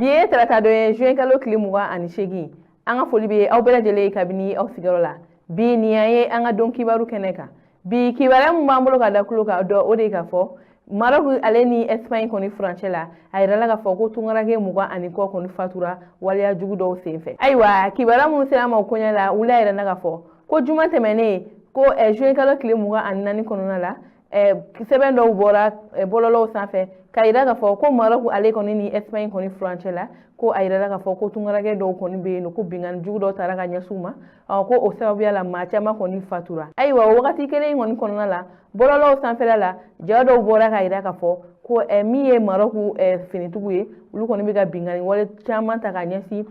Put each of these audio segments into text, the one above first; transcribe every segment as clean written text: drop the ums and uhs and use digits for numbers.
Biye tarata do juin kalo klimuga ani shegi anga foli be aw bela jele kabini aw sigaro la bi ni aye anga don kibaru keneka bi kibara mbambulo kada kuloka do ode ka fo Maroc ale ni Espagne koni Francela ayira la ka fo ko tungarage muga ani ko koni fatura waliya jugu do senfe aywa kibara mun sera ma konya la wula ayira na ka fo ko juma temene ko juin kalo klimuga ani nani konona la seben do bora bololo sanfe kayira ka fo ko Maroc ale koni ni Espagne koni Francela ko ayira la ka fo ko tungarage do koni be no ko bingan jugu do taraka nyasuma ko o sababu ya la machama koni fatura aywa wakati kele ngoni konona la bololo sanfe la jado bora kayira ka fo ko miye Maroc finitugu ye ulu koni be ga bingan wala chama taka nyasi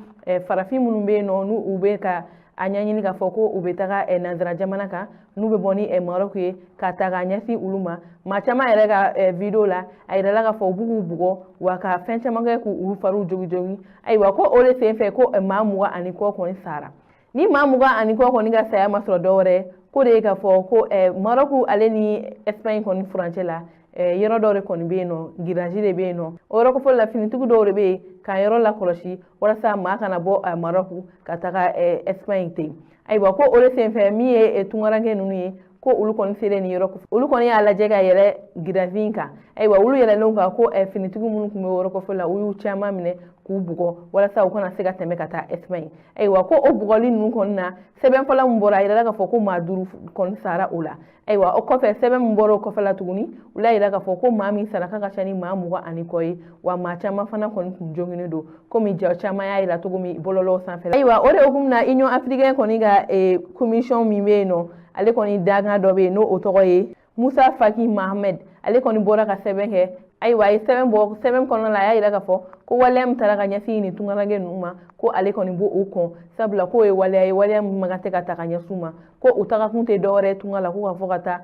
farafi munun be no nu ube ka anyanyini ka fo ko ube taga nanzara jamana ka nu be boni Maroc ye ka taga nyasi uluma machama ere ka video la ayira la ka fo bugu bugo wa ka fencha manga ku u faru jogi jogi aywa ko ole senfe ko mamuga ani ko koni sara ni mamuga ani ko koni ga saya masro dore ko de ka fo ko Maroc ale ni Espagne koni Francela yero dore koni be no girajire be no oro ko fo la finitugu dore be ka yero la koloshi wala sa ma kana bo Maroc ka taga Espagne te aywa ko ole senfe mi tungarange nunu ye ko ulu koni sere ni yoro ko ulu koni ala jega yele giravinka aywa ulu yele longa ko finitugu mun kume woro ko fo la uyu chama mine ku bugo wala sa ukona sega teme kata Espagne aywa ko o bugoli nun konna seben fala mbora ira ka fo ko maduru kon sara ula aywa o ko fe seben mboro ko fala tuguni ula ira ka fo ko mami sara ka chani mamu wa anikoi wa machama fana kon kunjongine do ko mi jaw chama ya ira tugumi bololo san fela aywa ore ogumna union africaine koniga commission mi meno ale koni daga dobe no otoye Musa Faki Mohamed ale koni bora ka seben he aywa seben kono la ya ira ka fo ko walem taraka nyasi ni tungarage numa ko ale koni bo ukon sabla ko walem magate ka takanya suma ko utaka kunte dore tungala ko ka fokata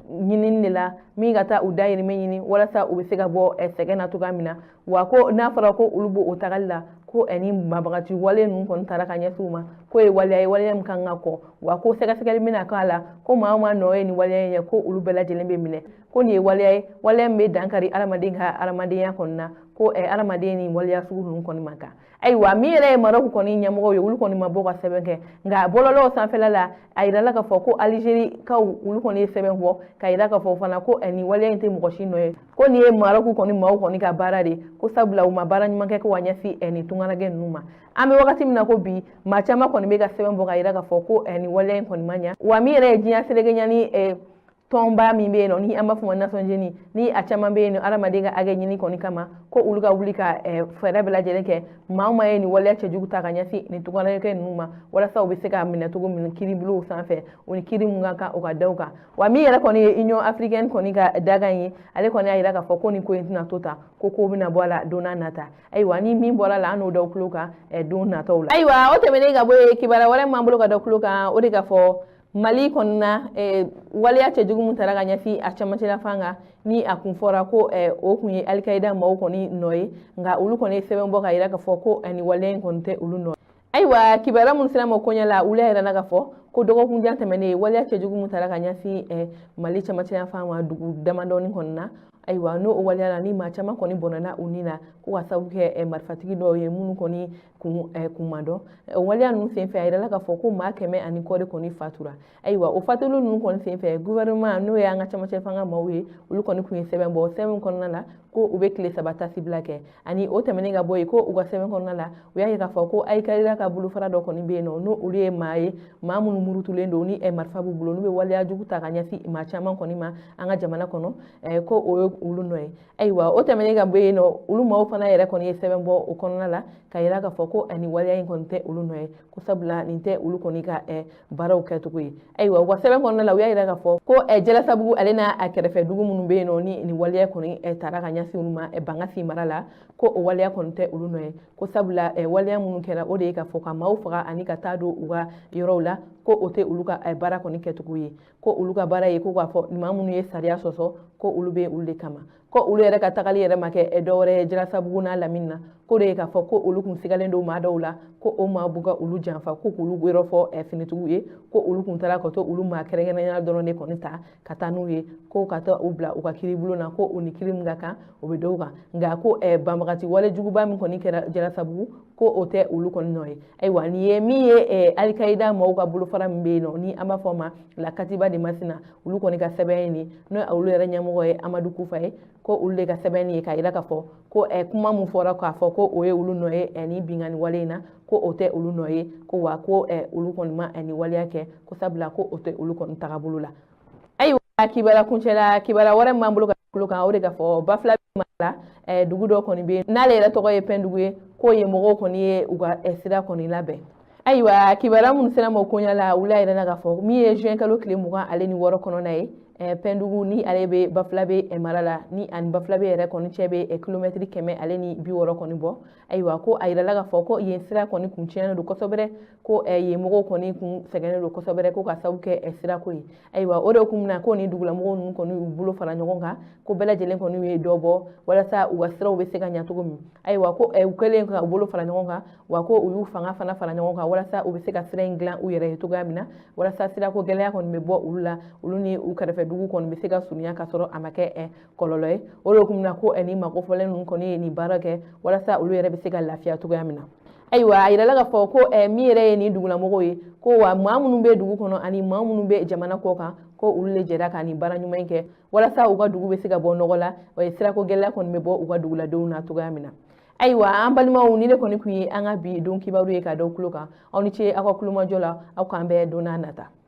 nyinin la mi gata udayiri menyini wala sa ubisega bo segena tugamina wa ko na fara ko ulubo utakalla ko eni mabagati wale nun kon taraka nyasuma ko walem kanga ko wa ko sega mina kala ko mama no ni wale ko ulubela jelembe mine ko ni walem be dankari aramadinga konna ko aramadeni waliya sugu nun koni maka aywa mire Maroc koni nyamogo yo ulu koni maboka sebenke nga bololo sanfela la ayira la ka fo ko Algérie ka ulu koni seben ho ka ayira ka fo fana ko eni waliya inte mo shino ye ko ni Maroc koni mawo koni ka barade ko sabula uma barani manke ko wanyasi eni tungarage numa ame wakati mina ko bi machama koni be ka seben bo ka ayira ka fo ko eni waliya koni manya wa mire jinya selege nyani tomba mi be no ni amba fu na sonjeni ni achama be no aramadega age nyini koni kama ko uluga wulika fera bela jeleke mauma ni wala che jugu takanyasi ni tugana ke numa wala sa obiseka mina tugu min kiri blu sanfe oni kiri mungaka o kadauka wa mi yala koni union africaine koni ga daganyi ale koni ayira ka foko ni ko intina tota ko bina bola dona nata aywa ni mi bola la no daw kluka dona tawla aywa o temenega boye kibara wala mambulo ga daw kluka o de ga fo Mali konna waliya che jugu mutaraga nyafi achamachela fanga ni akunfora ko o kunye Al-Qaeda ma ko ni noy nga ulu kone seben boka ira ka foko ani walen konte ulu no aywa kibara mun sina mo konya la ula ira naga fo ko dogo kun jante mene waliya che jugu mutaraga nyafi Mali chamachela fanga dugu damandoni konna aywa no o waliya ni ma chama koni bonana unina ko wasabuke marfatigi do ye munu koni kumado waliya nu senfe ayira la ka foko ma keme ani kode koni fatura aywa o fatulu nu koni senfe gouvernement no ya nga chama chefanga mawe ulu koni kun seben bo seben konna la ko ube kile sabata siblake ani o temenega boy ko uga seben konna la uya ka foko ay kalira ka bulu fara do koni be no ulie maye mamunu murutulendo ni marfabu bulo no be waliya jugu takanyasi ma chama koni ma anga jamana kono ko o ulu noy aywa o temenega boy no ulu ma fana yere koni seben bo o konna la kayira ka foko ani waliya konte ulu noy ko sabla ninte ulu koni ka baraw katugo aywa wa seben konna la uya ira ka fo ko jela sabu alena akerefe dugu munu be no ni waliya koni taraka nyasi unuma bangasi marala ko o waliya konte ulu noy ko sabla waliya munu kera o de ka fo ka mawfaga ani ka tado uga yorowla ko ote uluka bara koni katugo ko uluka bara ye ko ka fo mamunu ye sariya soso ko ulube ulle kama ko olu yɛrɛ ka tagali yɛrɛ ma kɛ dɔwɛrɛ Jalasabugu n'a Lamini na ko de ye k'a fɔ ko olu kun sigalen don maa dɔw la ko o maa b'u ka olu janfa ko k'olu yɔrɔ fɔ finitigiw ye ko olu kun taara ka to olu maa kɛrɛnkɛrɛnnenya dɔrɔn de kɔni ta ka taa n'u ye ko ka taa u bila u ka kiribulon na ko u ni kiri min ka kan o bɛ dɔw kan nka ko banbagati wale juguba min kɔni kɛra Jalasabugu ko o tɛ olu kɔni nɔ ye ayiwa nin ye min ye Alikayida maaw ka bolofara min bɛ yen nɔ ni an b'a fɔ ma la Katiba de Masina olu kɔni ka sɛbɛn ye nin n'o ye olu yɛrɛ ɲɛmɔgɔ ye Amadu Kufa ye ko olu de ka sɛbɛn ye k'a jira k'a fɔ ko kuma min fɔra k'a fɔ ko o ye olu nɔ ye ni bingani wale in na ko o tɛ olu nɔ ye ko wa ko olu kɔni ma ni waleya kɛ ko sabula ko o tɛ olu kɔni tagabolo la ayiwa kibara kuncɛla kibara wɛrɛ min b'an bolo ka tulo kan o de ka fɔ Bafulabe mara la dugu dɔ kɔni bɛ yen n'ale yɛrɛ tɔgɔ ye Pɛndugu ye k'o ye mɔgɔw kɔni ye u ka sira kɔni labɛn ayiwa kibara minnu sera ma o koɲa la u la yɛrɛ la k'a fɔ min ye juin kalo tile 26 kɔnɔna ye Pɛndugu ni ale bɛ Bafulabe mara la ni ani Bafulabe yɛrɛ kɔni cɛ bɛ kilomɛtiri 160 kɔni bɔ ayiwa ko a yirala k'a fɔ ko yen sira kɔni kun tiɲɛnen don kosɛbɛ ko yen mɔgɔw kɔni kun sɛgɛnnen don kosɛbɛ ko ka sababu kɛ sirako ye ayiwa o de kun na ko ni dugulamɔgɔw ninnu kɔni y'u bolo fara ɲɔgɔn kan ko bɛɛ lajɛlen kɔni ye dɔ bɔ walasa u ka siraw bɛ se ka ɲɛ cogo min ayiwa ko u kɛlen ka u bolo fara ɲɔgɔn kan wa ko u y'u fanga fana fara ɲɔgɔn kan walasa u bɛ se ka sira in dilan u yɛrɛ ye cogoya min na walasa sirako gɛlɛya kɔni bɛ bɔ olu la olu ni u kɛrɛfɛ dugu kɔni bɛ se ka surunya ka sɔrɔ a ma kɛ kɔlɔlɔ ye o de kun na ko ni magofɔlen ninnu kɔni ye nin baara kɛ walasa olu yɛrɛ bɛ se ka lafiya cogoya min na ayiwa a yirala k'a fɔ ko min yɛrɛ ye nin dugulamɔgɔw ye ko wa maa minnu bɛ dugu kɔnɔ ani maa minnu bɛ jamana kɔ kan ko olu de jɛra ka nin baara ɲuman in kɛ walasa u ka dugu bɛ se ka bɔ nɔgɔ la sirako gɛlɛya kɔni bɛ bɔ u ka duguladenw na cogoya min na ayiwa an balimaw ni de kɔni kun ye an ka bi don kibaru ye ka da tulo kan aw ni ce aw ka kulomajɔ la aw k'an bɛɛ don n'a nata